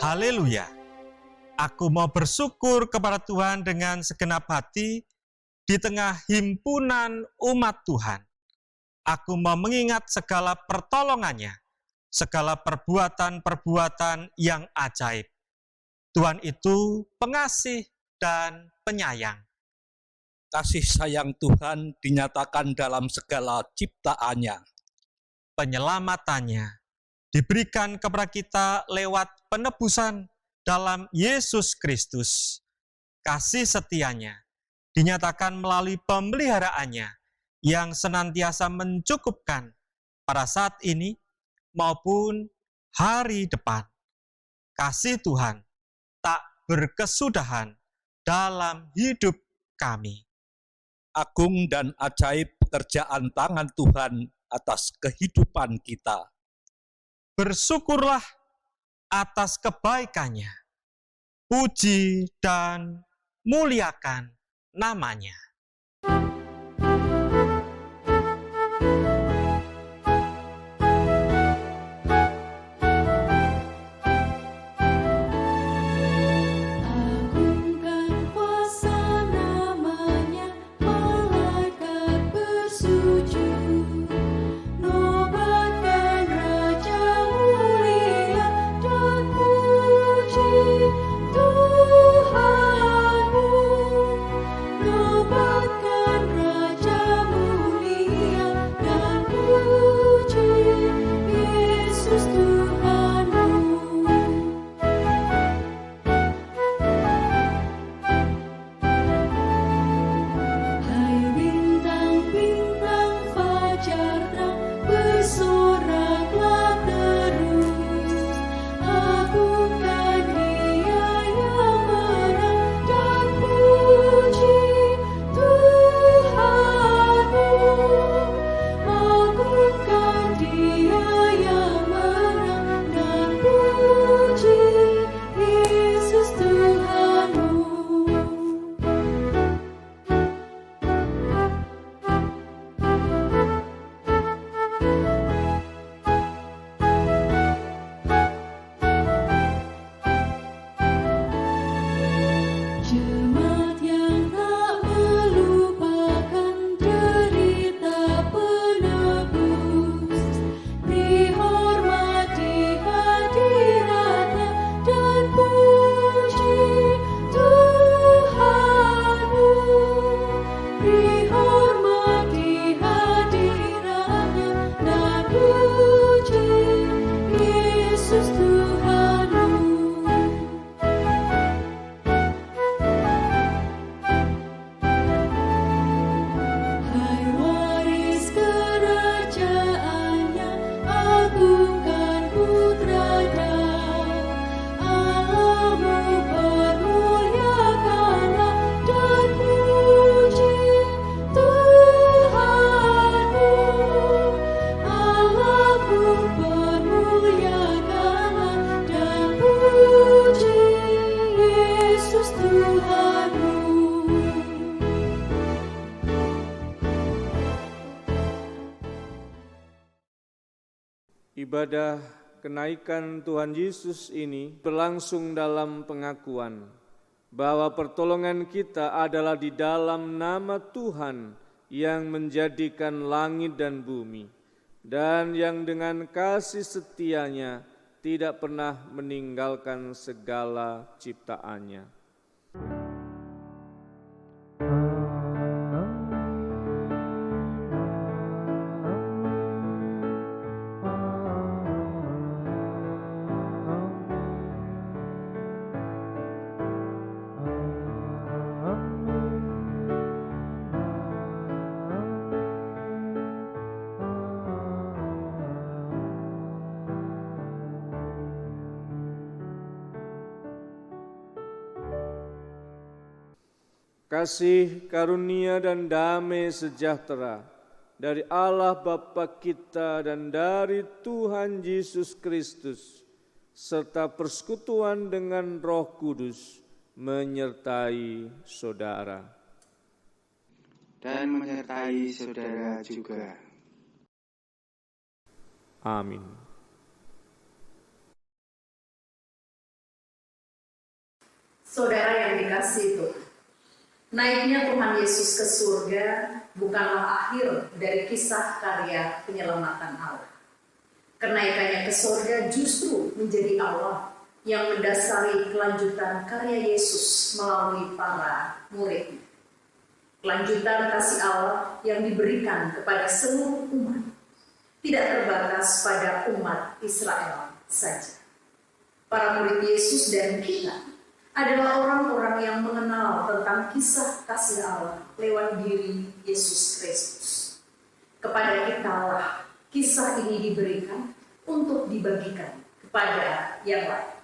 Haleluya! Aku mau bersyukur kepada Tuhan dengan segenap hati di tengah himpunan umat Tuhan. Aku mau mengingat segala pertolongannya, segala perbuatan-perbuatan yang ajaib. Tuhan itu pengasih dan penyayang. Kasih sayang Tuhan dinyatakan dalam segala ciptaannya. Penyelamatannya diberikan kepada kita lewat penebusan dalam Yesus Kristus. Kasih setianya dinyatakan melalui pemeliharaannya yang senantiasa mencukupkan pada saat ini maupun hari depan. Kasih Tuhan tak berkesudahan dalam hidup kami. Agung dan ajaib pekerjaan tangan Tuhan atas kehidupan kita. Bersyukurlah atas kebaikannya. Puji dan muliakan namanya. Ibadah kenaikan Tuhan Yesus ini berlangsung dalam pengakuan bahwa pertolongan kita adalah di dalam nama Tuhan yang menjadikan langit dan bumi, dan yang dengan kasih setianya tidak pernah meninggalkan segala ciptaannya. Kasih, karunia, dan damai sejahtera dari Allah Bapa kita dan dari Tuhan Yesus Kristus, serta persekutuan dengan Roh Kudus menyertai saudara. Dan menyertai saudara juga. Amin. Saudara yang dikasihi Tuhan, naiknya Tuhan Yesus ke surga bukanlah akhir dari kisah karya penyelamatan Allah. Kenaikannya ke surga justru menjadi awal yang mendasari kelanjutan karya Yesus melalui para murid. Kelanjutan kasih Allah yang diberikan kepada seluruh umat, tidak terbatas pada umat Israel saja. Para murid Yesus dan kita adalah orang-orang yang mengenal tentang kisah kasih Allah lewat diri Yesus Kristus. Kepada kitalah kisah ini diberikan untuk dibagikan kepada yang lain.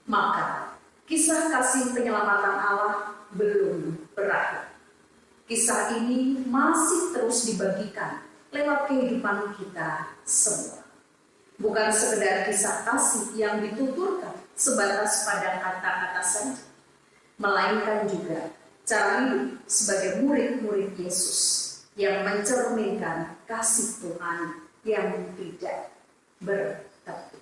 Maka kisah kasih penyelamatan Allah belum berakhir. Kisah ini masih terus dibagikan lewat kehidupan kita semua. Bukan sekedar kisah kasih yang dituturkan sebatas pada kata-kata saja, melainkan juga cara hidup sebagai murid-murid Yesus yang mencerminkan kasih Tuhan yang tidak bertepi.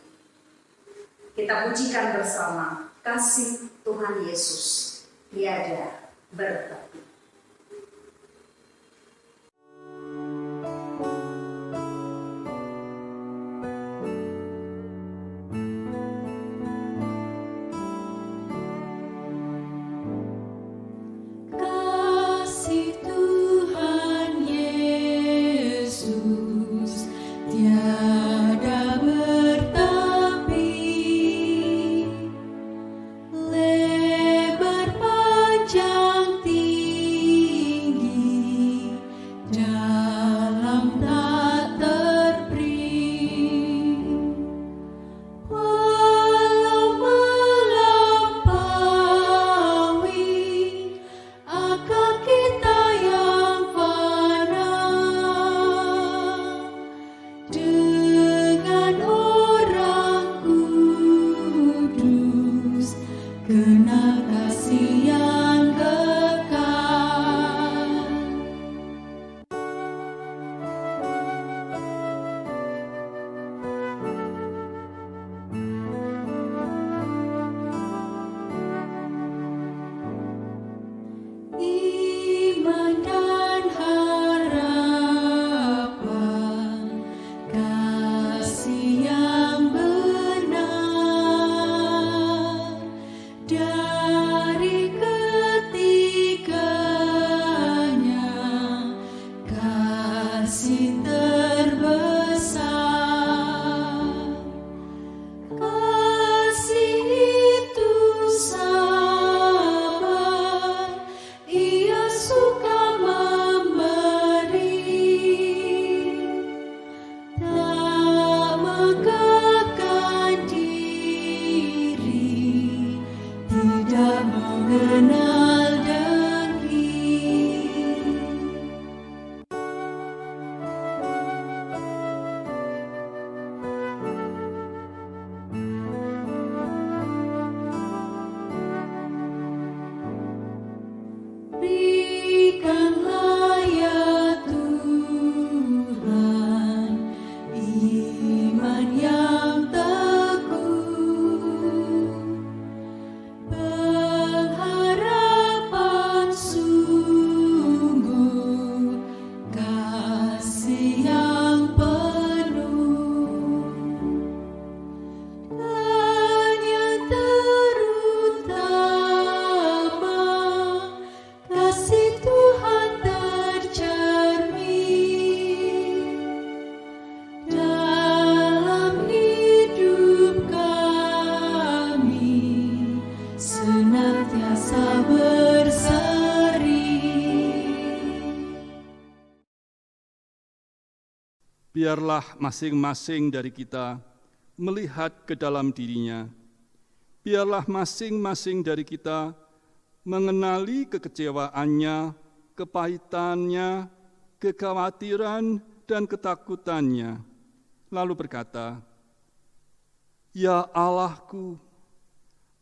Kita pujikan bersama kasih Tuhan Yesus tiada bertepi. Lebar panjang biarlah masing-masing dari kita melihat ke dalam dirinya. Biarlah masing-masing dari kita mengenali kekecewaannya, kepahitannya, kekhawatiran, dan ketakutannya. Lalu berkata, "Ya Allahku,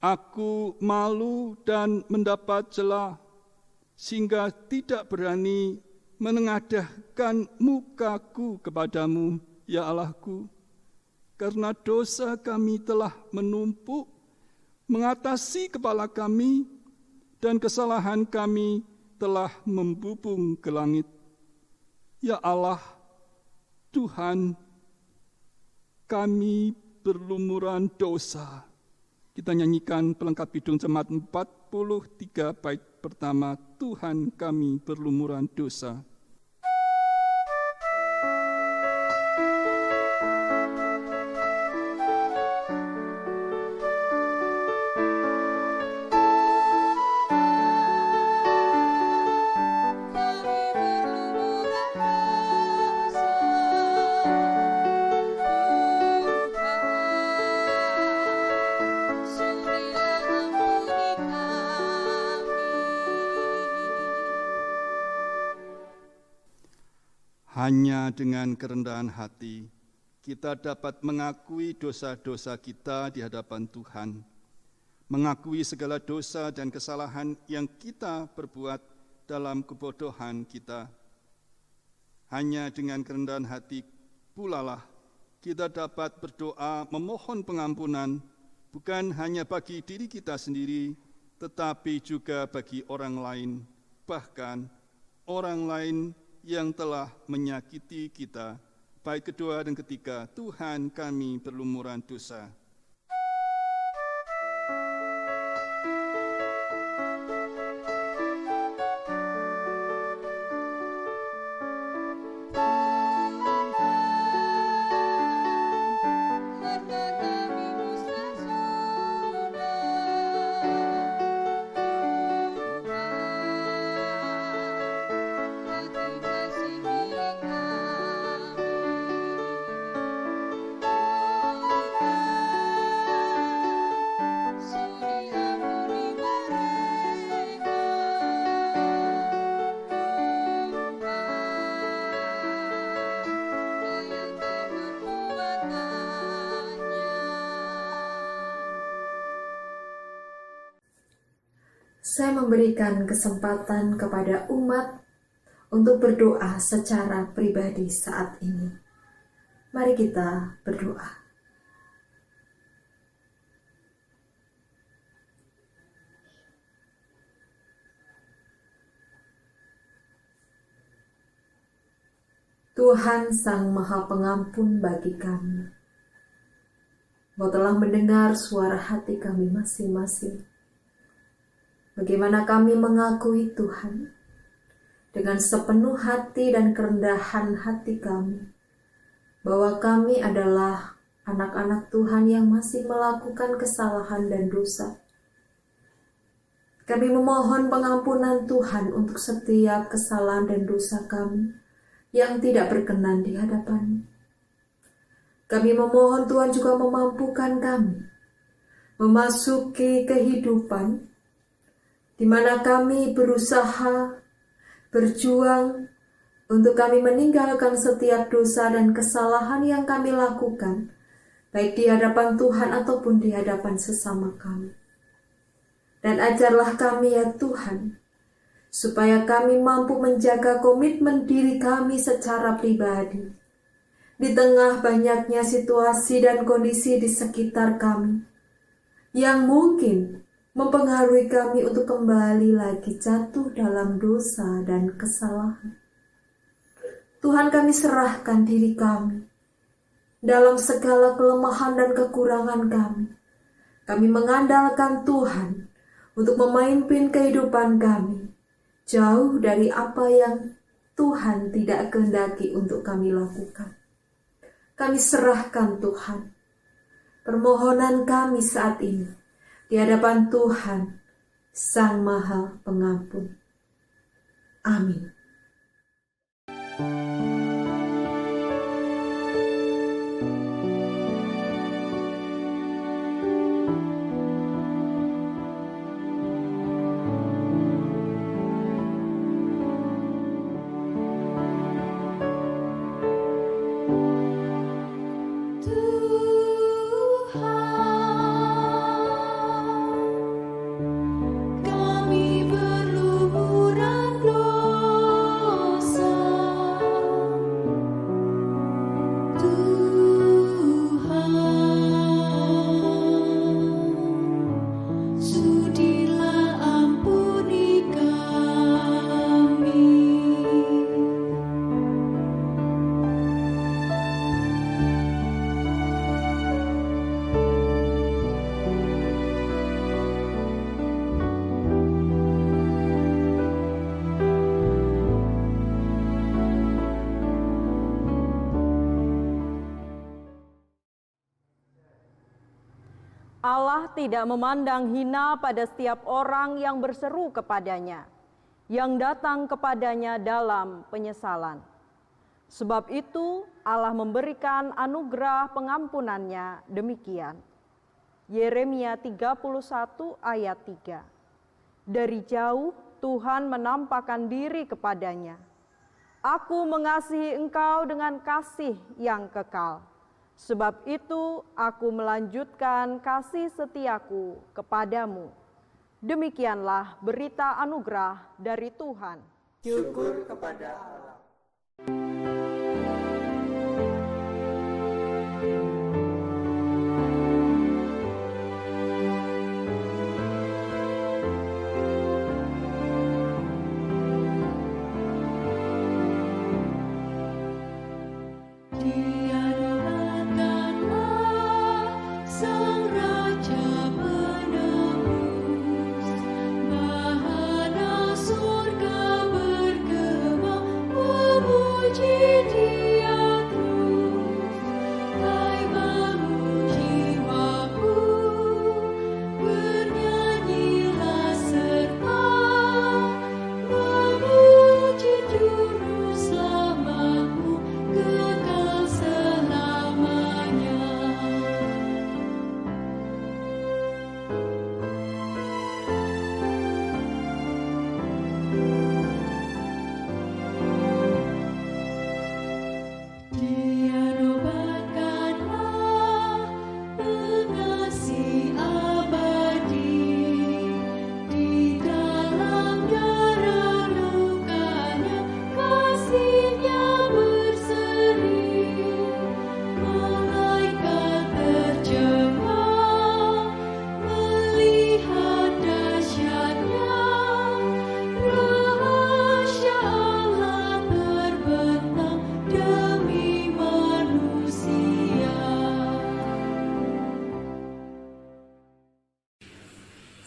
aku malu dan mendapat celah, sehingga tidak berani menengadahkan mukaku kepadamu, ya Allahku, karena dosa kami telah menumpuk, mengatasi kepala kami, dan kesalahan kami telah membubung ke langit. Ya Allah, Tuhan, kami berlumuran dosa." Kita nyanyikan pelengkap Kidung Jemaat 43 bait pertama, Tuhan kami berlumuran dosa. Hanya dengan kerendahan hati, kita dapat mengakui dosa-dosa kita di hadapan Tuhan, mengakui segala dosa dan kesalahan yang kita perbuat dalam kebodohan kita. Hanya dengan kerendahan hati pulalah kita dapat berdoa memohon pengampunan, bukan hanya bagi diri kita sendiri, tetapi juga bagi orang lain, bahkan orang lain yang telah menyakiti kita. Bait kedua dan ketiga, Tuhan kami berlumuran dosa. Saya memberikan kesempatan kepada umat untuk berdoa secara pribadi saat ini. Mari kita berdoa. Tuhan Sang Maha Pengampun bagi kami, Engkau telah mendengar suara hati kami masing-masing. Bagaimana kami mengakui Tuhan dengan sepenuh hati dan kerendahan hati kami, bahwa kami adalah anak-anak Tuhan yang masih melakukan kesalahan dan dosa. Kami memohon pengampunan Tuhan untuk setiap kesalahan dan dosa kami yang tidak berkenan di hadapan-Mu. Kami memohon Tuhan juga memampukan kami memasuki kehidupan di mana kami berusaha, berjuang untuk kami meninggalkan setiap dosa dan kesalahan yang kami lakukan, baik di hadapan Tuhan ataupun di hadapan sesama kami. Dan ajarlah kami ya Tuhan, supaya kami mampu menjaga komitmen diri kami secara pribadi, di tengah banyaknya situasi dan kondisi di sekitar kami, yang mungkin mempengaruhi kami untuk kembali lagi jatuh dalam dosa dan kesalahan. Tuhan, kami serahkan diri kami dalam segala kelemahan dan kekurangan kami. Kami mengandalkan Tuhan untuk memimpin kehidupan kami jauh dari apa yang Tuhan tidak kehendaki untuk kami lakukan. Kami serahkan Tuhan permohonan kami saat ini di hadapan Tuhan, Sang Maha Pengampun. Amin. Allah tidak memandang hina pada setiap orang yang berseru kepadanya, yang datang kepadanya dalam penyesalan. Sebab itu Allah memberikan anugerah pengampunannya demikian. Yeremia 31 ayat 3. Dari jauh Tuhan menampakkan diri kepadanya. Aku mengasihi engkau dengan kasih yang kekal. Sebab itu aku melanjutkan kasih setiaku kepadamu. Demikianlah berita anugerah dari Tuhan. Syukur kepada Allah.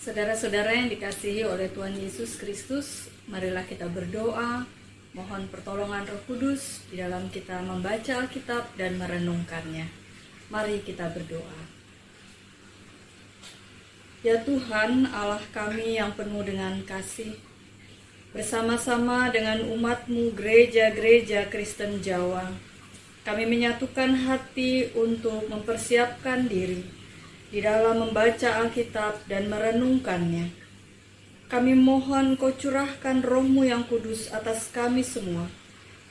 Saudara-saudara yang dikasihi oleh Tuhan Yesus Kristus, marilah kita berdoa, mohon pertolongan Roh Kudus di dalam kita membaca Alkitab dan merenungkannya. Mari kita berdoa. Ya Tuhan, Allah kami yang penuh dengan kasih, bersama-sama dengan umat-Mu gereja-gereja Kristen Jawa, kami menyatukan hati untuk mempersiapkan diri di dalam membaca Alkitab dan merenungkannya. Kami mohon Kau curahkan Roh-Mu yang kudus atas kami semua,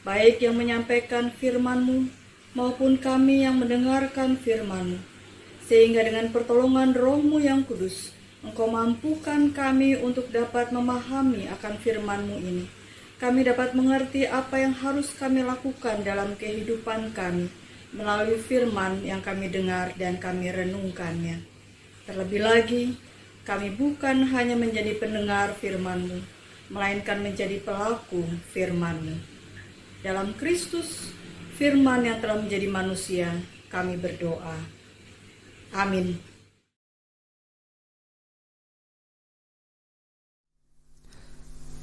baik yang menyampaikan firman-Mu maupun kami yang mendengarkan firman-Mu, sehingga dengan pertolongan Roh-Mu yang kudus, Engkau mampukan kami untuk dapat memahami akan firman-Mu ini. Kami dapat mengerti apa yang harus kami lakukan dalam kehidupan kami, melalui firman yang kami dengar dan kami renungkannya. Terlebih lagi, kami bukan hanya menjadi pendengar firman-Mu, melainkan menjadi pelaku firman-Mu. Dalam Kristus, firman yang telah menjadi manusia, kami berdoa. Amin.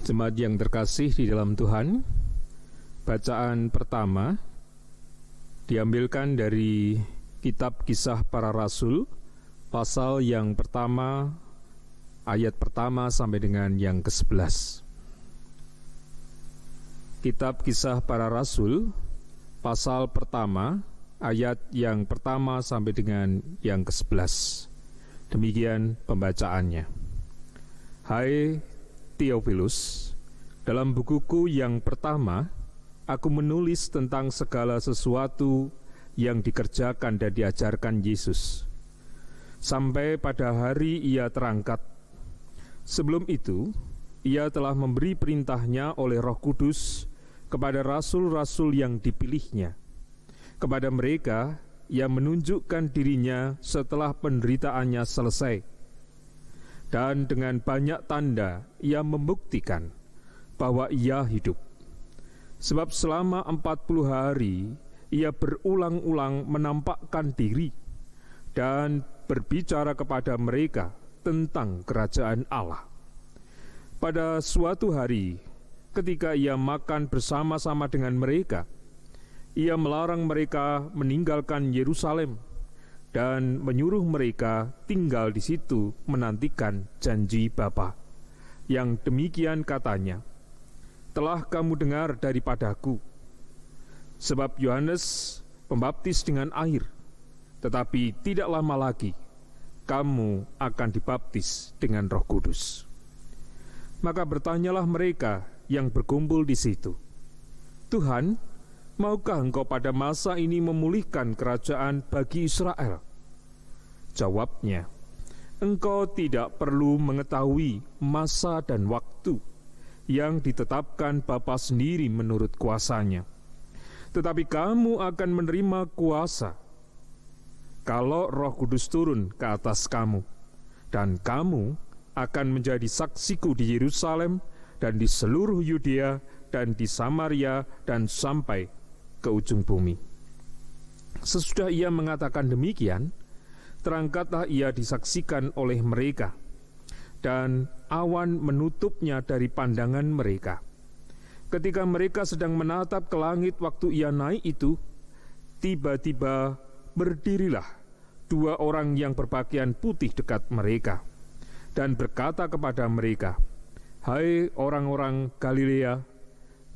Jemaat yang terkasih di dalam Tuhan, bacaan pertama diambilkan dari Kitab Kisah Para Rasul, pasal yang pertama, ayat pertama sampai dengan yang ke-11. Kitab Kisah Para Rasul, pasal pertama, ayat yang pertama sampai dengan yang ke-11. Demikian pembacaannya. Hai Theophilus, dalam bukuku yang pertama, aku menulis tentang segala sesuatu yang dikerjakan dan diajarkan Yesus, sampai pada hari Ia terangkat. Sebelum itu, Ia telah memberi perintahnya oleh Roh Kudus kepada rasul-rasul yang dipilihnya. Kepada mereka, Ia menunjukkan dirinya setelah penderitaannya selesai. Dan dengan banyak tanda, Ia membuktikan bahwa Ia hidup. Sebab selama 40 hari, Ia berulang-ulang menampakkan diri dan berbicara kepada mereka tentang kerajaan Allah. Pada suatu hari, ketika Ia makan bersama-sama dengan mereka, Ia melarang mereka meninggalkan Yerusalem dan menyuruh mereka tinggal di situ menantikan janji Bapa. Yang demikian katanya, telah kamu dengar daripadaku, sebab Yohanes pembaptis dengan air, tetapi tidak lama lagi kamu akan dibaptis dengan Roh Kudus. Maka bertanyalah mereka yang berkumpul di situ, Tuhan, maukah engkau pada masa ini memulihkan kerajaan bagi Israel? Jawabnya, engkau tidak perlu mengetahui masa dan waktu yang ditetapkan Bapa sendiri menurut kuasanya. Tetapi kamu akan menerima kuasa kalau Roh Kudus turun ke atas kamu, dan kamu akan menjadi saksiku di Yerusalem dan di seluruh Yudea dan di Samaria dan sampai ke ujung bumi. Sesudah ia mengatakan demikian, terangkatlah ia disaksikan oleh mereka, dan awan menutupnya dari pandangan mereka. Ketika mereka sedang menatap ke langit waktu ia naik itu, tiba-tiba berdirilah 2 orang yang berpakaian putih dekat mereka, dan berkata kepada mereka, "Hai orang-orang Galilea,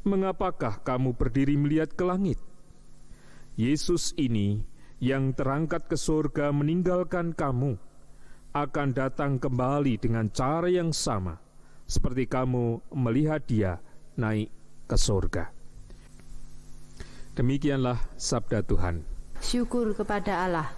mengapakah kamu berdiri melihat ke langit? Yesus ini yang terangkat ke surga meninggalkan kamu, akan datang kembali dengan cara yang sama, seperti kamu melihat dia naik ke surga." Demikianlah sabda Tuhan. Syukur kepada Allah.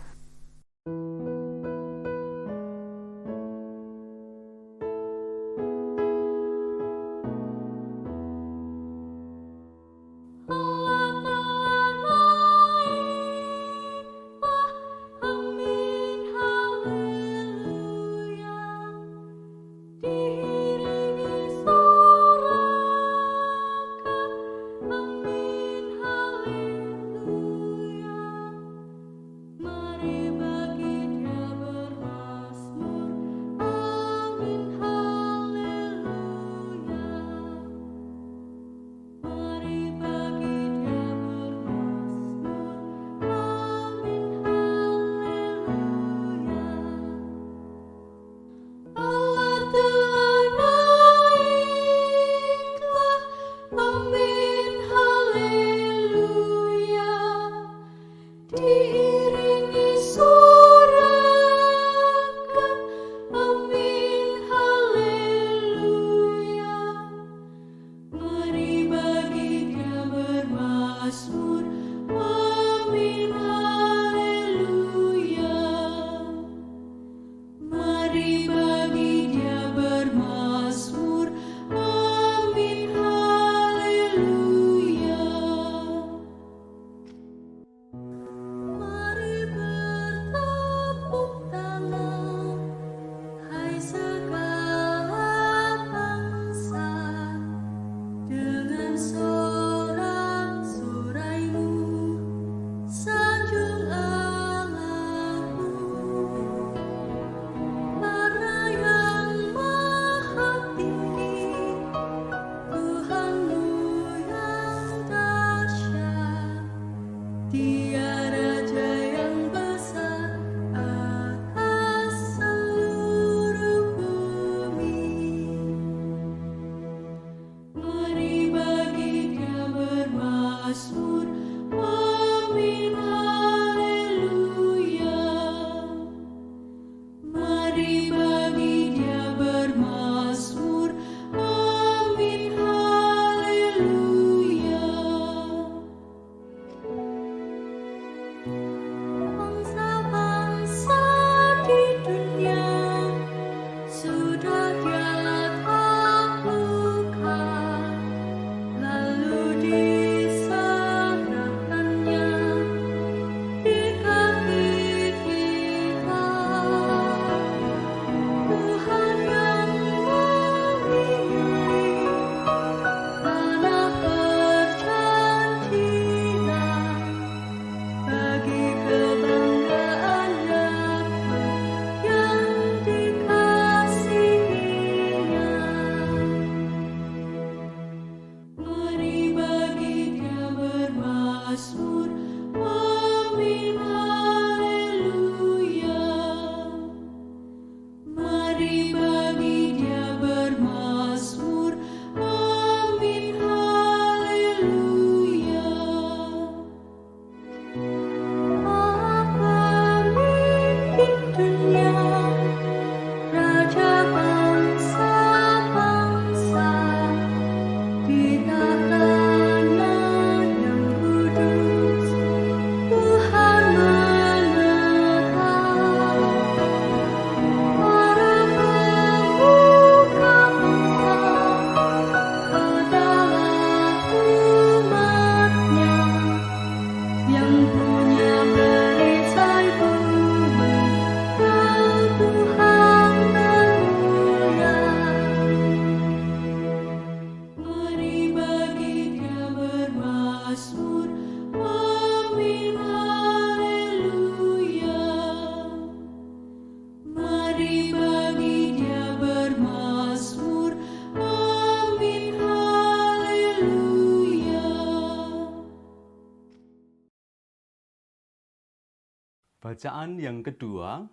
Bacaan yang kedua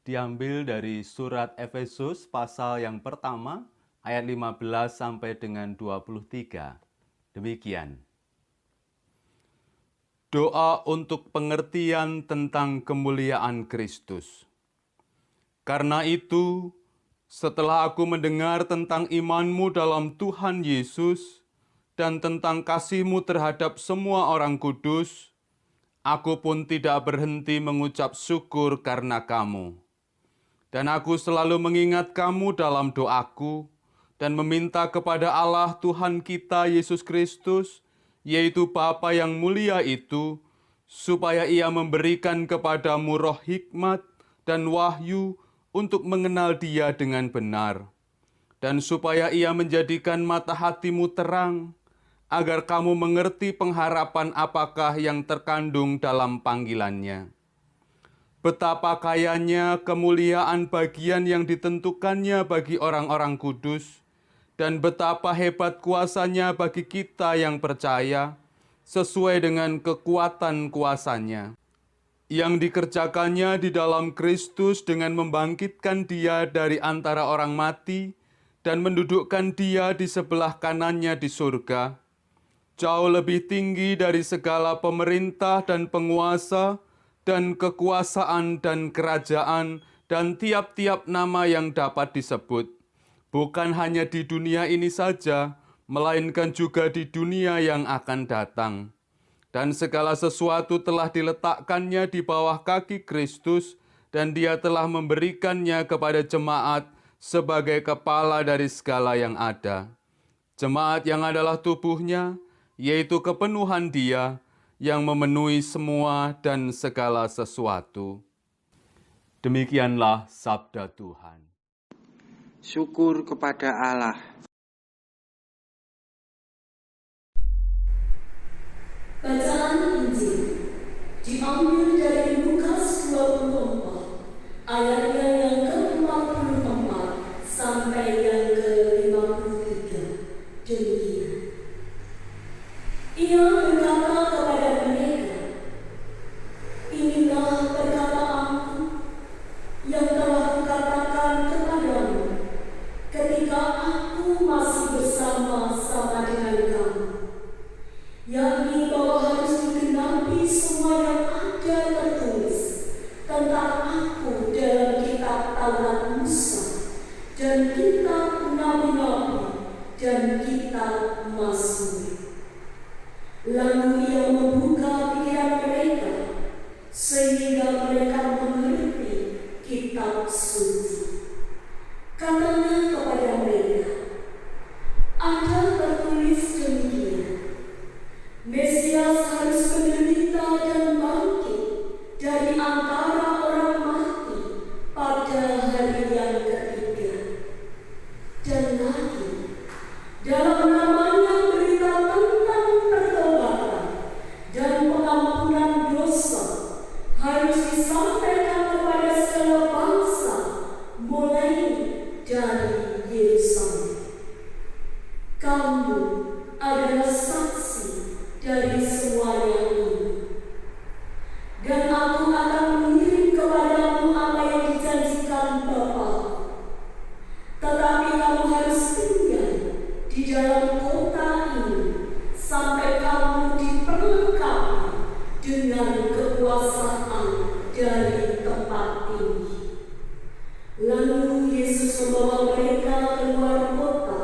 diambil dari surat Efesus pasal yang pertama ayat 15 sampai dengan 23. Demikian. Doa untuk pengertian tentang kemuliaan Kristus. Karena itu, setelah aku mendengar tentang imanmu dalam Tuhan Yesus dan tentang kasihmu terhadap semua orang kudus, aku pun tidak berhenti mengucap syukur karena kamu. Dan aku selalu mengingat kamu dalam doaku dan meminta kepada Allah Tuhan kita Yesus Kristus, yaitu Bapa yang mulia itu, supaya Ia memberikan kepadamu roh hikmat dan wahyu untuk mengenal Dia dengan benar, dan supaya Ia menjadikan mata hatimu terang, agar kamu mengerti pengharapan apakah yang terkandung dalam panggilannya. Betapa kayanya kemuliaan bagian yang ditentukannya bagi orang-orang kudus, dan betapa hebat kuasanya bagi kita yang percaya, sesuai dengan kekuatan kuasanya, yang dikerjakannya di dalam Kristus dengan membangkitkan Dia dari antara orang mati dan mendudukkan Dia di sebelah kanannya di surga, jauh lebih tinggi dari segala pemerintah dan penguasa dan kekuasaan dan kerajaan dan tiap-tiap nama yang dapat disebut, bukan hanya di dunia ini saja, melainkan juga di dunia yang akan datang. Dan segala sesuatu telah diletakkannya di bawah kaki Kristus, dan Dia telah memberikannya kepada jemaat sebagai kepala dari segala yang ada. Jemaat yang adalah tubuhnya, yaitu kepenuhan Dia, yang memenuhi semua dan segala sesuatu. Demikianlah sabda Tuhan. Syukur kepada Allah. Bacaan Injil diambil dari Lukas 24, ayatnya yang ke-44 sampai yang ke-53. Demikian. Ia berkata kepada mereka, "Inilah perkataanku yang telah kukatakan kepadamu ketika aku masih bersama-sama dengan kamu, yakni bahwa harus digenapi semua yang ada tertulis tentang aku dalam kitab Taurat Musa dan kitab Nabi-Nabi dan kitab Mazmur." Lalu Ia membuka pikiran mereka sehingga mereka mengerti kitab suci. Katanya kepada mereka, "Ada tertulis demikian, Mesias harus menderita dan bangkit dari antara orang mati pada hari yang ketiga. Dan lagi, dalam namanya berita tentang pertobatan dan pengampunan dosa harus disampaikan kepada segala bangsa, mulai dari Yerusalem. Kamu adalah saksi dari semuanya ini. Dan aku akan mengirim kepadamu apa yang dijanjikan Bapa. Tetapi kamu harus tinggal di dalam kota ini sampai kamu diperlengkapi dengan kekuasaan dari tempat ini." Lalu Yesus membawa mereka keluar kota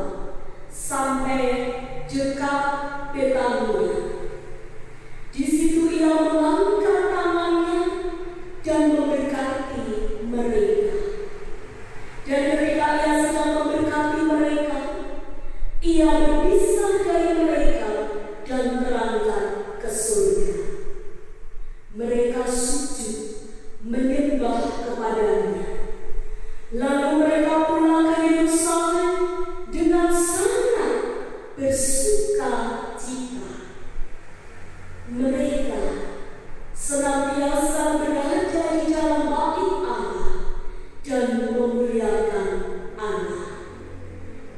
sampai dekat Betania. Di situ Ia mengangkat tangannya dan memberkati mereka. Dan ketika Ia sedang memberkati mereka, Ia berpisah dari mereka dan berangkat ke surga. Mereka sujud menyembah kepadanya. Lalu mereka pulang ke Yerusalem dengan sangat bersuka cita. Mereka senantiasa berada di dalam bait Allah dan memuliakan Allah.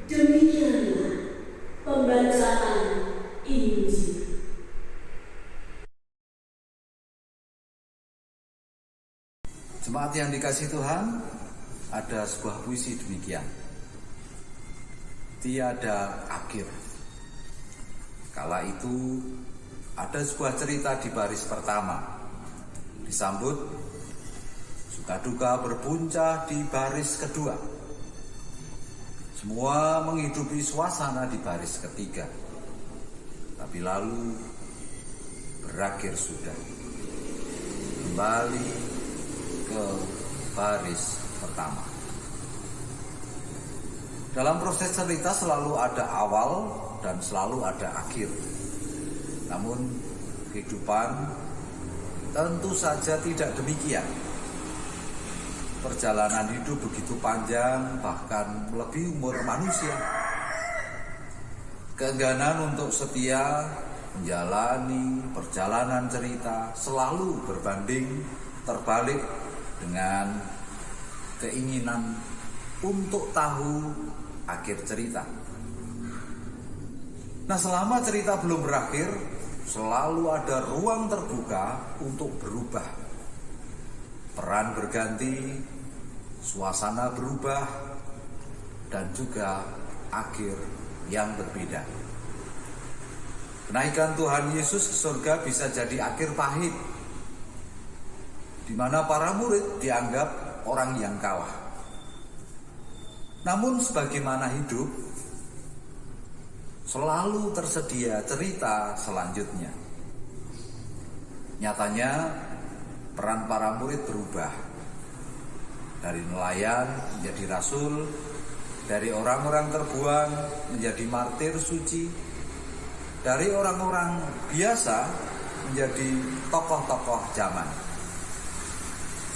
Demikianlah pembacaan Injil. Jemaat yang dikasihi Tuhan, ada sebuah puisi demikian. Tiada akhir. Kala itu ada sebuah cerita di baris pertama. Disambut suka duka berpuncak di baris kedua. Semua menghidupi suasana di baris ketiga. Tapi lalu berakhir sudah. Kembali ke baris pertama. Dalam proses cerita selalu ada awal dan selalu ada akhir. Namun kehidupan tentu saja tidak demikian. Perjalanan hidup begitu panjang, bahkan melebihi umur manusia. Keengganan untuk setia menjalani perjalanan cerita selalu berbanding terbalik dengan keinginan untuk tahu akhir cerita. Nah, selama cerita belum berakhir, selalu ada ruang terbuka untuk berubah. Peran berganti, suasana berubah, dan juga akhir yang berbeda. Kenaikan Tuhan Yesus ke surga bisa jadi akhir pahit, di mana para murid dianggap orang yang kalah. Namun sebagaimana hidup, selalu tersedia cerita selanjutnya. Nyatanya peran para murid berubah. Dari nelayan menjadi rasul, dari orang-orang terbuang menjadi martir suci, dari orang-orang biasa menjadi tokoh-tokoh zaman.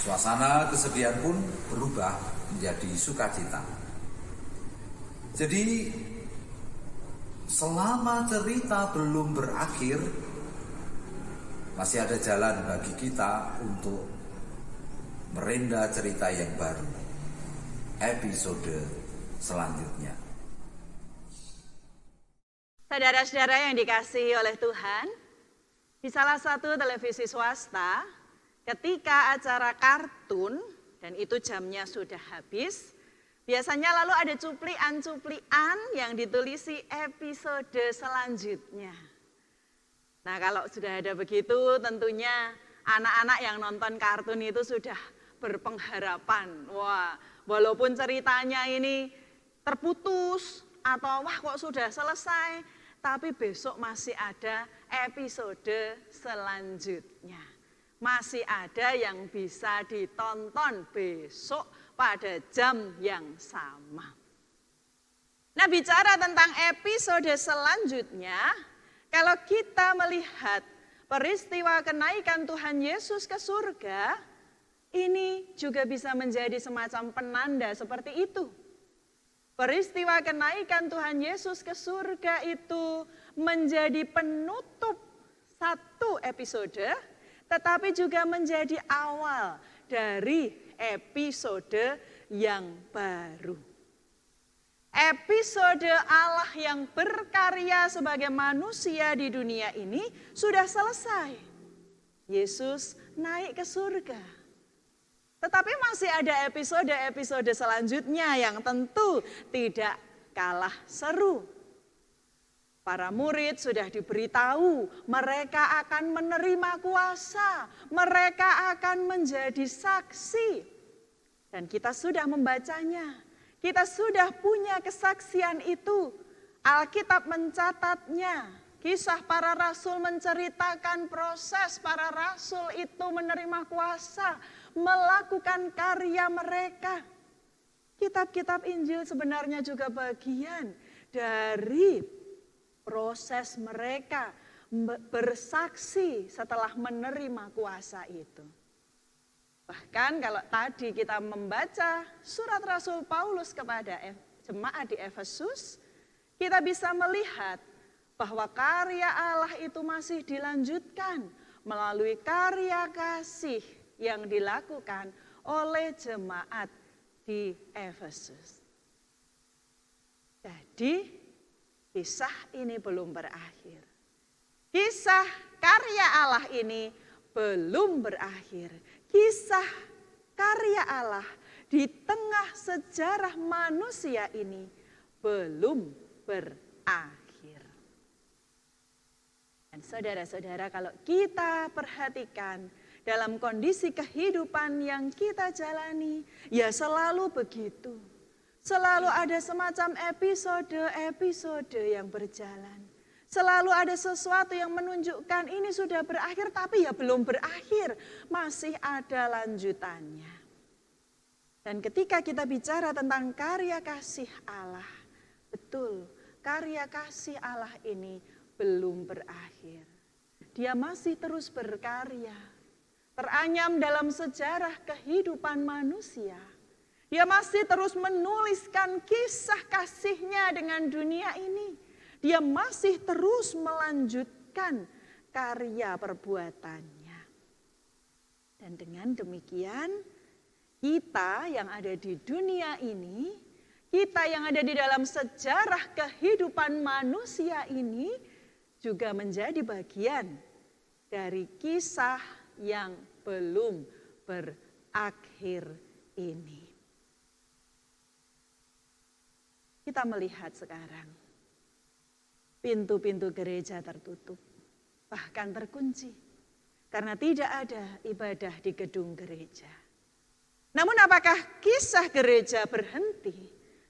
Suasana kesedihan pun berubah menjadi sukacita. Jadi selama cerita belum berakhir, masih ada jalan bagi kita untuk merenda cerita yang baru, episode selanjutnya. Saudara-saudara yang dikasihi oleh Tuhan, di salah satu televisi swasta, ketika acara kartun, dan itu jamnya sudah habis, biasanya lalu ada cuplian-cuplian yang ditulisi episode selanjutnya. Nah, kalau sudah ada begitu, tentunya anak-anak yang nonton kartun itu sudah berpengharapan. Wah, walaupun ceritanya ini terputus, atau wah kok sudah selesai, tapi besok masih ada episode selanjutnya. Masih ada yang bisa ditonton besok pada jam yang sama. Nah, bicara tentang episode selanjutnya, kalau kita melihat peristiwa kenaikan Tuhan Yesus ke surga, ini juga bisa menjadi semacam penanda seperti itu. Peristiwa kenaikan Tuhan Yesus ke surga itu menjadi penutup satu episode, tetapi juga menjadi awal dari episode yang baru. Episode Allah yang berkarya sebagai manusia di dunia ini sudah selesai. Yesus naik ke surga. Tetapi masih ada episode-episode selanjutnya yang tentu tidak kalah seru. Para murid sudah diberitahu mereka akan menerima kuasa, mereka akan menjadi saksi. Dan kita sudah membacanya, kita sudah punya kesaksian itu. Alkitab mencatatnya, kisah para rasul menceritakan proses para rasul itu menerima kuasa, melakukan karya mereka. Kitab-kitab Injil sebenarnya juga bagian dari proses mereka bersaksi setelah menerima kuasa itu. Bahkan kalau tadi kita membaca surat Rasul Paulus kepada jemaat di Efesus, kita bisa melihat bahwa karya Allah itu masih dilanjutkan melalui karya kasih yang dilakukan oleh jemaat di Efesus. Jadi kisah ini belum berakhir. Kisah karya Allah ini belum berakhir. Kisah karya Allah di tengah sejarah manusia ini belum berakhir. Dan saudara-saudara, kalau kita perhatikan dalam kondisi kehidupan yang kita jalani, ya selalu begitu. Selalu ada semacam episode-episode yang berjalan. Selalu ada sesuatu yang menunjukkan ini sudah berakhir, tapi ya belum berakhir. Masih ada lanjutannya. Dan ketika kita bicara tentang karya kasih Allah, betul, karya kasih Allah ini belum berakhir. Dia masih terus berkarya. Teranyam dalam sejarah kehidupan manusia. Dia masih terus menuliskan kisah kasihnya dengan dunia ini. Dia masih terus melanjutkan karya perbuatannya. Dan dengan demikian, kita yang ada di dunia ini, kita yang ada di dalam sejarah kehidupan manusia ini, juga menjadi bagian dari kisah yang belum berakhir ini. Kita melihat sekarang, pintu-pintu gereja tertutup, bahkan terkunci, karena tidak ada ibadah di gedung gereja. Namun apakah kisah gereja berhenti?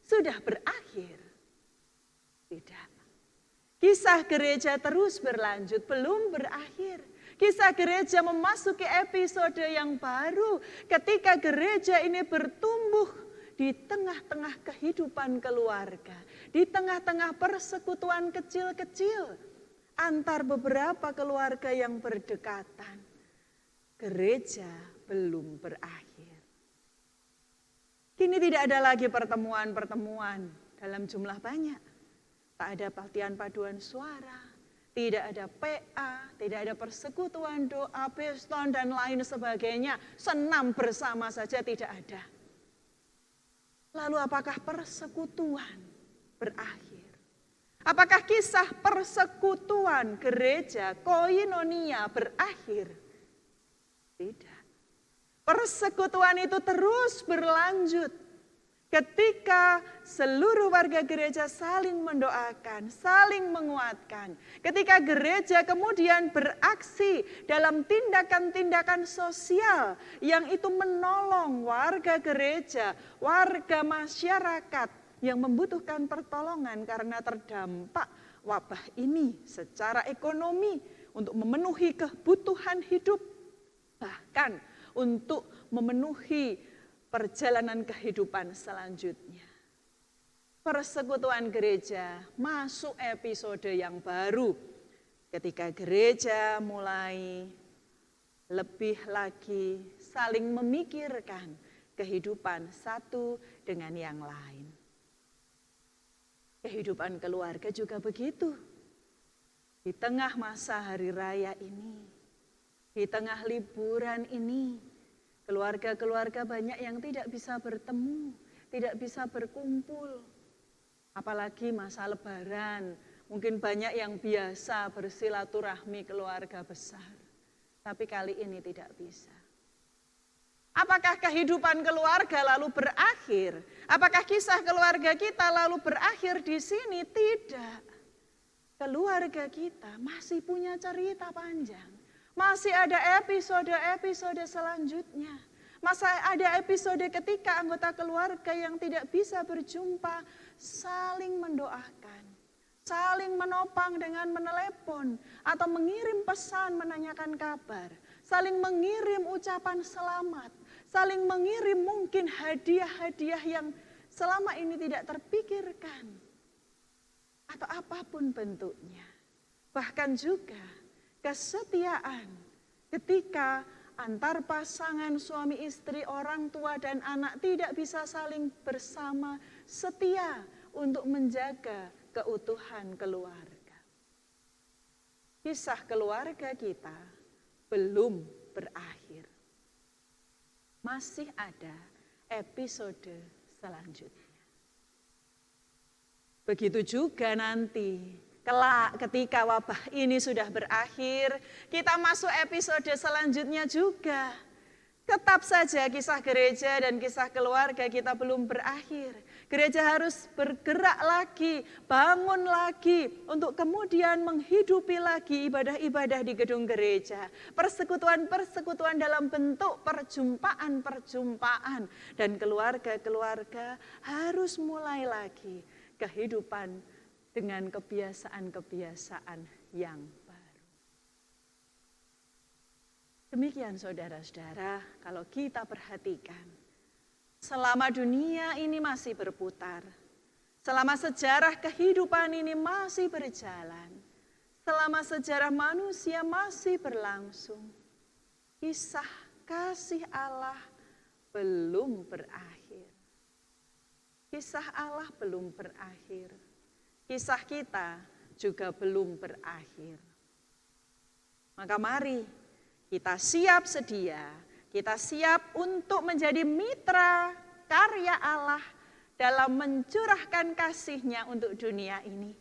Sudah berakhir? Tidak. Kisah gereja terus berlanjut, belum berakhir. Kisah gereja memasuki episode yang baru ketika gereja ini bertumbuh di tengah-tengah kehidupan keluarga, di tengah-tengah persekutuan kecil-kecil antar beberapa keluarga yang berdekatan. Gereja belum berakhir. Kini tidak ada lagi pertemuan-pertemuan dalam jumlah banyak. Tak ada pelatihan paduan suara, tidak ada PA, tidak ada persekutuan doa, peston dan lain sebagainya. Senam bersama saja tidak ada. Lalu apakah persekutuan berakhir? Apakah kisah persekutuan gereja koinonia berakhir? Tidak. Persekutuan itu terus berlanjut. Ketika seluruh warga gereja saling mendoakan, saling menguatkan. Ketika gereja kemudian beraksi dalam tindakan-tindakan sosial yang itu menolong warga gereja, warga masyarakat yang membutuhkan pertolongan karena terdampak wabah ini secara ekonomi untuk memenuhi kebutuhan hidup, bahkan untuk memenuhi perjalanan kehidupan selanjutnya. Persekutuan gereja masuk episode yang baru ketika gereja mulai lebih lagi saling memikirkan kehidupan satu dengan yang lain. Kehidupan keluarga juga begitu. Di tengah masa hari raya ini, di tengah liburan ini, keluarga-keluarga banyak yang tidak bisa bertemu, tidak bisa berkumpul. Apalagi masa lebaran, mungkin banyak yang biasa bersilaturahmi keluarga besar. Tapi kali ini tidak bisa. Apakah kehidupan keluarga lalu berakhir? Apakah kisah keluarga kita lalu berakhir di sini? Tidak. Keluarga kita masih punya cerita panjang. Masih ada episode-episode selanjutnya. Masih ada episode ketika anggota keluarga yang tidak bisa berjumpa saling mendoakan, saling menopang dengan menelepon atau mengirim pesan menanyakan kabar, saling mengirim ucapan selamat, saling mengirim mungkin hadiah-hadiah yang selama ini tidak terpikirkan atau apapun bentuknya. Bahkan juga kesetiaan ketika antar pasangan suami istri, orang tua dan anak tidak bisa saling bersama, setia untuk menjaga keutuhan keluarga. Kisah keluarga kita belum berakhir. Masih ada episode selanjutnya. Begitu juga nanti kelak ketika wabah ini sudah berakhir, kita masuk episode selanjutnya juga. Tetap saja kisah gereja dan kisah keluarga kita belum berakhir. Gereja harus bergerak lagi, bangun lagi untuk kemudian menghidupi lagi ibadah-ibadah di gedung gereja. Persekutuan-persekutuan dalam bentuk perjumpaan-perjumpaan. Dan keluarga-keluarga harus mulai lagi kehidupan dengan kebiasaan-kebiasaan yang baru. Demikian saudara-saudara, kalau kita perhatikan, selama dunia ini masih berputar, selama sejarah kehidupan ini masih berjalan, selama sejarah manusia masih berlangsung, kisah kasih Allah belum berakhir. Kisah Allah belum berakhir. Kisah kita juga belum berakhir. Maka mari kita siap sedia, kita siap untuk menjadi mitra karya Allah dalam mencurahkan kasih-Nya untuk dunia ini.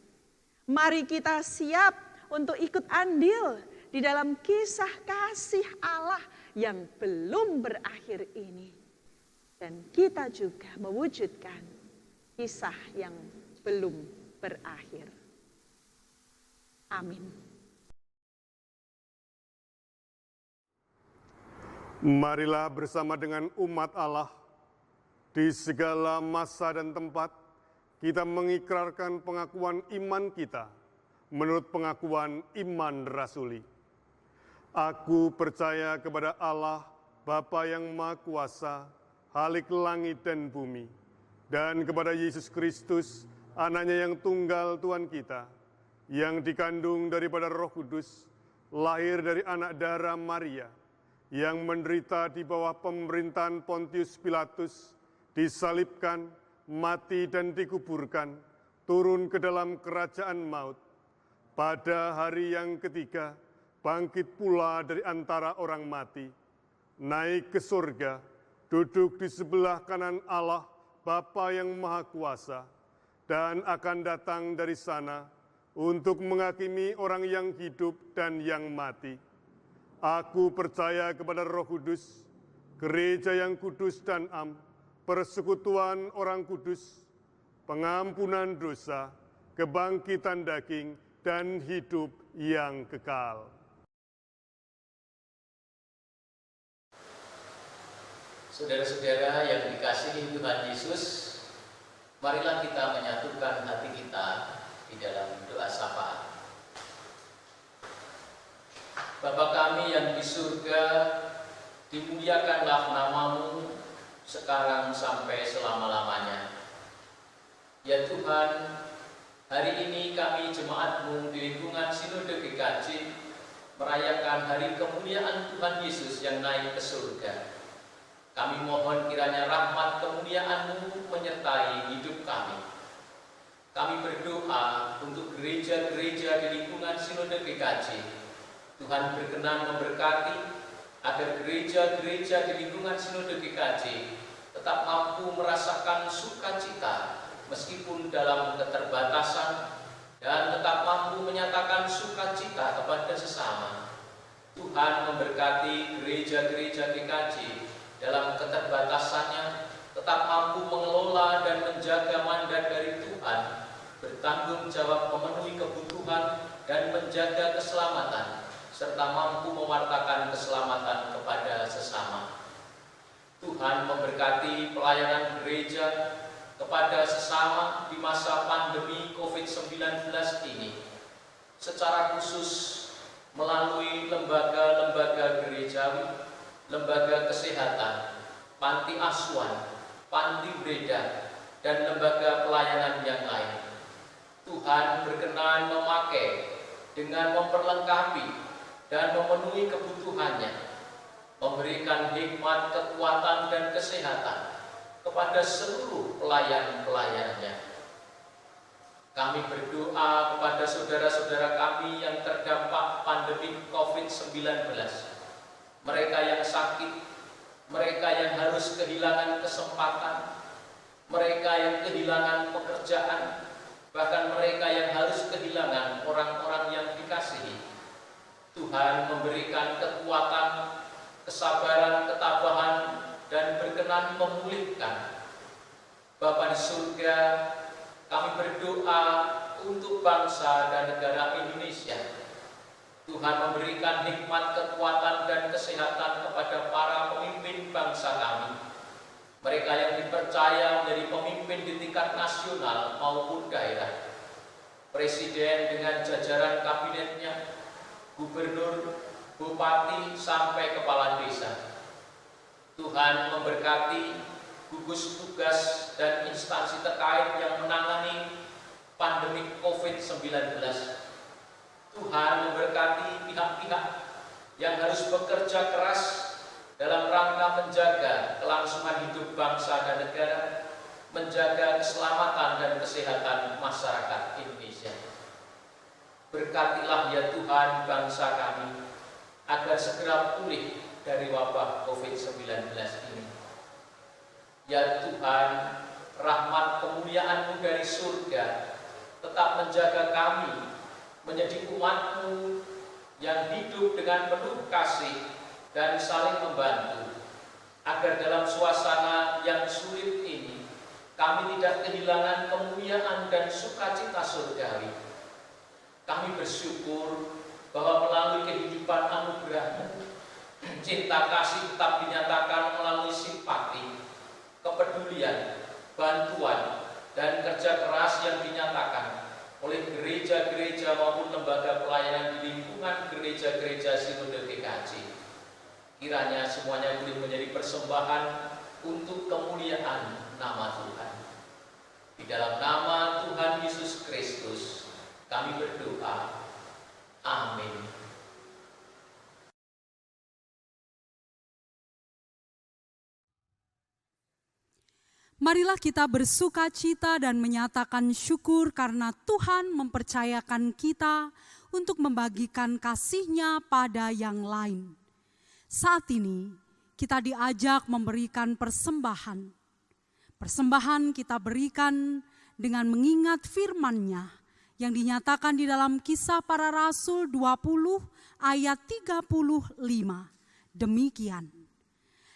Mari kita siap untuk ikut andil di dalam kisah kasih Allah yang belum berakhir ini. Dan kita juga mewujudkan kisah yang belum berakhir. Amin. Marilah bersama dengan umat Allah di segala masa dan tempat kita mengikrarkan pengakuan iman kita menurut pengakuan iman rasuli. Aku percaya kepada Allah, Bapa yang Maha Kuasa, Khalik langit dan bumi, dan kepada Yesus Kristus, Anaknya yang tunggal Tuhan kita, yang dikandung daripada Roh Kudus, lahir dari anak darah Maria, yang menderita di bawah pemerintahan Pontius Pilatus, disalibkan, mati dan dikuburkan, turun ke dalam kerajaan maut. Pada hari yang ketiga, bangkit pula dari antara orang mati, naik ke surga, duduk di sebelah kanan Allah, Bapa yang Maha Kuasa, dan akan datang dari sana untuk menghakimi orang yang hidup dan yang mati. Aku percaya kepada Roh Kudus, gereja yang kudus dan am, persekutuan orang kudus, pengampunan dosa, kebangkitan daging, dan hidup yang kekal. Saudara-saudara yang dikasihi Tuhan Yesus, marilah kita menyatukan hati kita di dalam doa syafaat. Bapa kami yang di surga, dimuliakanlah namamu sekarang sampai selama-lamanya. Ya Tuhan, hari ini kami jemaat-Mu di lingkungan Sinode GKJ merayakan hari kemuliaan Tuhan Yesus yang naik ke surga. Kami mohon kiranya rahmat kemuliaan-Mu menyertai hidup kami. Kami berdoa untuk gereja-gereja di lingkungan Sinode GKJ. Tuhan berkenan memberkati agar gereja-gereja di lingkungan Sinode GKJ tetap mampu merasakan sukacita meskipun dalam keterbatasan dan tetap mampu menyatakan sukacita kepada sesama. Tuhan memberkati gereja-gereja GKJ dalam keterbatasannya tetap mampu mengelola dan menjaga mandat dari Tuhan, bertanggung jawab memenuhi kebutuhan dan menjaga keselamatan, serta mampu mewartakan keselamatan kepada sesama. Tuhan memberkati pelayanan gereja kepada sesama di masa pandemi COVID-19 ini, secara khusus melalui lembaga-lembaga gerejawi, lembaga kesehatan, panti asuhan, panti breda, dan lembaga pelayanan yang lain. Tuhan berkenan memakai dengan memperlengkapi dan memenuhi kebutuhannya, memberikan hikmat, kekuatan, dan kesehatan kepada seluruh pelayan-pelayannya. Kami berdoa kepada saudara-saudara kami yang terdampak pandemi COVID-19, mereka yang sakit, mereka yang harus kehilangan kesempatan, mereka yang kehilangan pekerjaan, bahkan mereka yang harus kehilangan orang-orang yang dikasihi. Tuhan memberikan kekuatan, kesabaran, ketabahan, dan berkenan memulihkan. Bapa di surga, kami berdoa untuk bangsa dan negara Indonesia. Tuhan memberikan hikmat, kekuatan, dan kesehatan kepada para pemimpin bangsa kami. Mereka yang dipercaya menjadi pemimpin di tingkat nasional maupun daerah. Presiden dengan jajaran kabinetnya, gubernur, bupati, sampai kepala desa. Tuhan memberkati gugus tugas dan instansi terkait yang menangani pandemi COVID-19. Tuhan memberkati pihak-pihak yang harus bekerja keras dalam rangka menjaga kelangsungan hidup bangsa dan negara, menjaga keselamatan dan kesehatan masyarakat Indonesia. Berkatilah ya Tuhan bangsa kami, agar segera pulih dari wabah COVID-19 ini. Ya Tuhan, rahmat kemuliaan-Mu dari surga tetap menjaga kami menjadi umat-Mu yang hidup dengan penuh kasih dan saling membantu, agar dalam suasana yang sulit ini kami tidak kehilangan kemuliaan dan sukacita surgawi. Kami bersyukur bahwa melalui kehidupan anugerah-Mu, cinta kasih tetap dinyatakan melalui simpati, kepedulian, bantuan, dan kerja keras yang dinyatakan oleh gereja-gereja maupun lembaga pelayanan di lingkungan gereja-gereja Sinode GKJ. Kiranya semuanya boleh menjadi persembahan untuk kemuliaan nama Tuhan. Di dalam nama Tuhan Yesus Kristus kami berdoa. Amin. Marilah kita bersukacita dan menyatakan syukur karena Tuhan mempercayakan kita untuk membagikan kasih-Nya pada yang lain. Saat ini kita diajak memberikan persembahan. Persembahan kita berikan dengan mengingat firman-Nya yang dinyatakan di dalam Kisah Para Rasul 20 ayat 35. Demikian.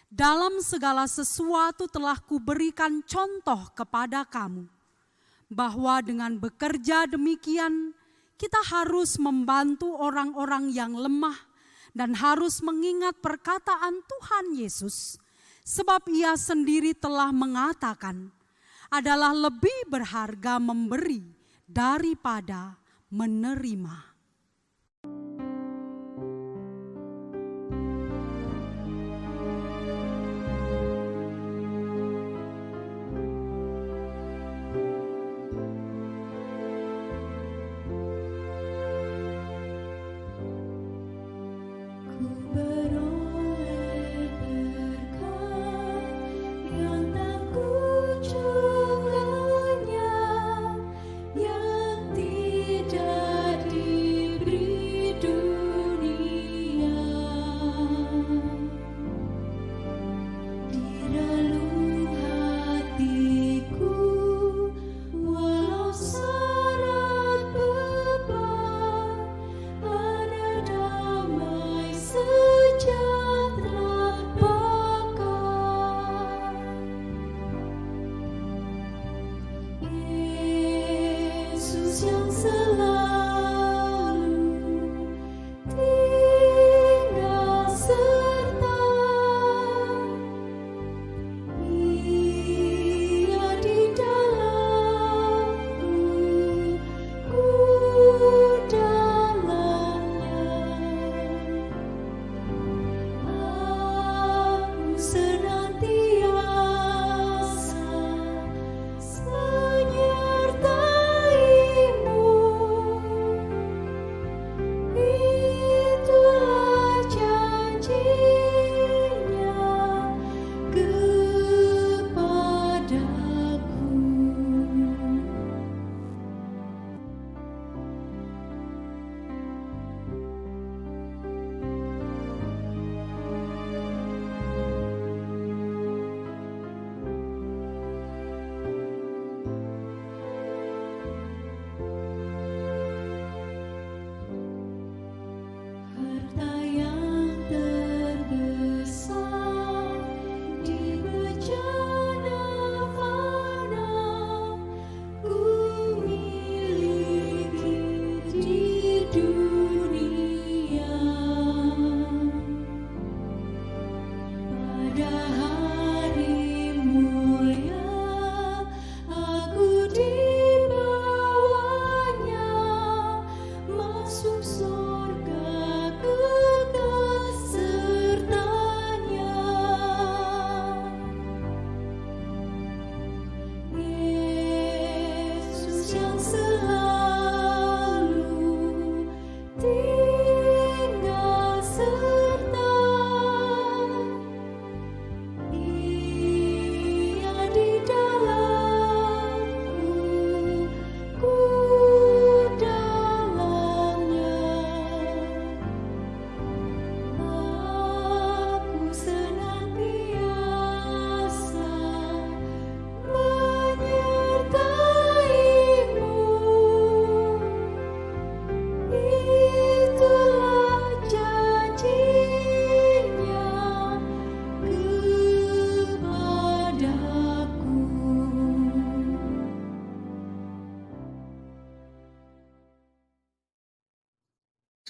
Dalam segala sesuatu telah kuberikan contoh kepada kamu, bahwa dengan bekerja demikian kita harus membantu orang-orang yang lemah dan harus mengingat perkataan Tuhan Yesus, sebab Ia sendiri telah mengatakan, adalah lebih berharga memberi daripada menerima. Yang tidak di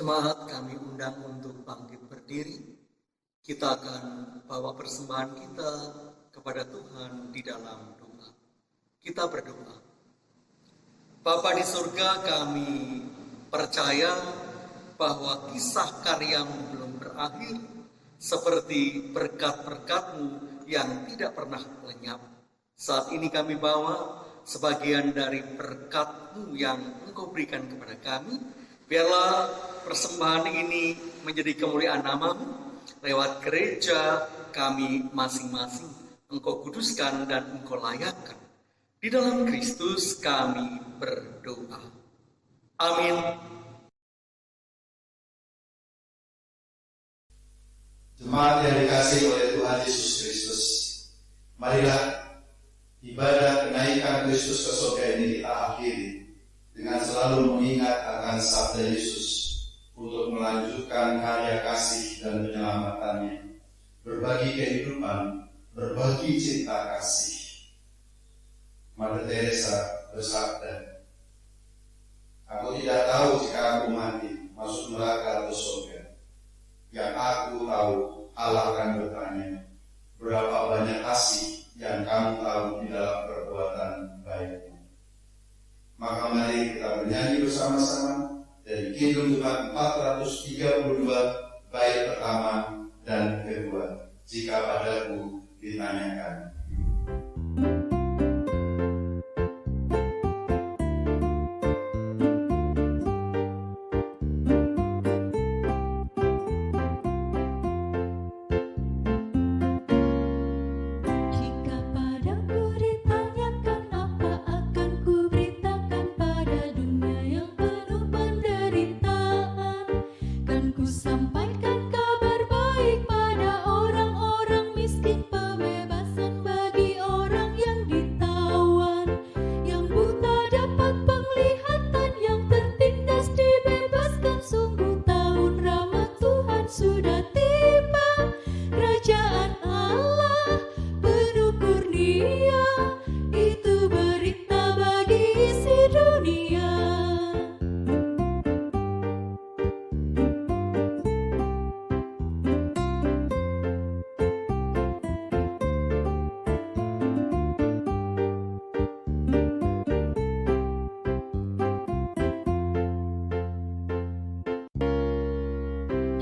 Jemaat kami undang untuk bangkit berdiri. Kita akan bawa persembahan kita kepada Tuhan di dalam doa. Kita berdoa. Bapa di surga, kami percaya bahwa kisah karyamu belum berakhir, seperti berkat-berkat-Mu yang tidak pernah lenyap. Saat ini kami bawa sebagian dari berkat-Mu yang Engkau berikan kepada kami. Biarlah persembahan ini menjadi kemuliaan nama-Mu lewat gereja kami masing-masing. Engkau kuduskan dan Engkau layakkan. Di dalam Kristus kami berdoa. Amin. Jemaat yang dikasihi oleh Tuhan Yesus Kristus, marilah ibadah kenaikan Kristus ke surga ini kita akhiri dengan selalu mengingat akan sabda Yesus untuk melanjutkan karya kasih dan penyelamatannya, berbagi kehidupan, berbagi cinta kasih. Mother Teresa bersabda, "Aku tidak tahu jika aku mati, masuk neraka atau surga. Yang aku tahu, Allah akan bertanya, berapa banyak kasih yang kamu tahu di dalam perbuatan baikmu." Maka mari kita bernyanyi bersama-sama dari Kidung Tuhan 432 bait pertama dan kedua. Jika padaku ditanyakan. Sampaikan kabar baik pada orang-orang miskin, pembebasan bagi orang yang ditawan, yang buta dapat penglihatan, yang tertindas dibebaskan. Sungguh tahun rahmat Tuhan sudah tiba, kerajaan Allah penuh kurnia, itu berita bagi isi dunia.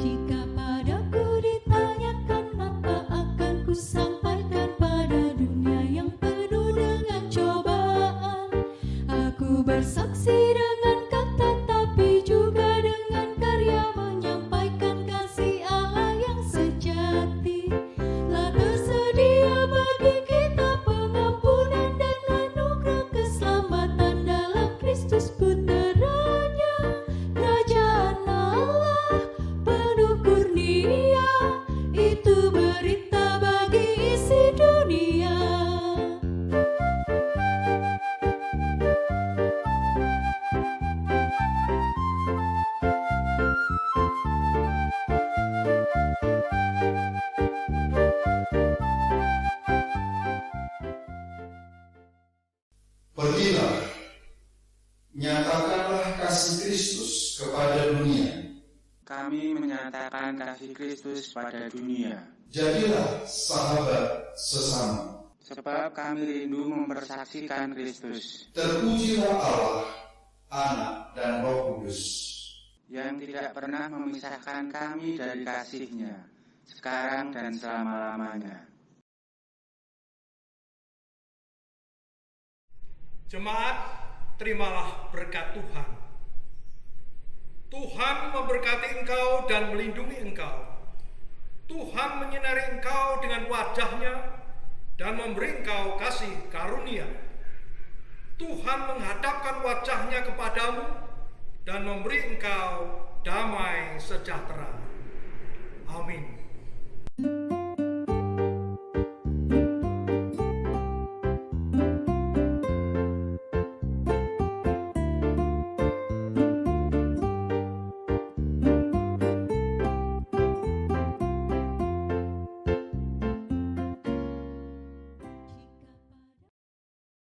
Jika padaku ditanyakan, apa akan ku sampaikan pada dunia yang penuh dengan cobaan? Aku bersaksi dengan kata, tapi juga dengan karya, menyampaikan kasih Allah yang sejati. Telah tersedia bagi kita pengampunan dan anugerah keselamatan dalam Kristus Putranya. Kerajaan Allah penuh kurnia, itu berita bagi isi dunia. Pergilah, nyatakanlah kasih Kristus kepada dunia. Kami menyatakan kasih Kristus pada dunia. Jadilah sahabat sesama. Sebab kami rindu mempersaksikan Kristus. Terpujilah Allah, Anak dan Roh Kudus, yang tidak pernah memisahkan kami dari kasih-Nya, sekarang dan selama-lamanya. Jemaat, terimalah berkat Tuhan. Tuhan memberkati engkau dan melindungi engkau. Tuhan menyinari engkau dengan wajah-Nya dan memberi engkau kasih karunia. Tuhan menghadapkan wajah-Nya kepadamu dan memberi engkau damai sejahtera. Amin.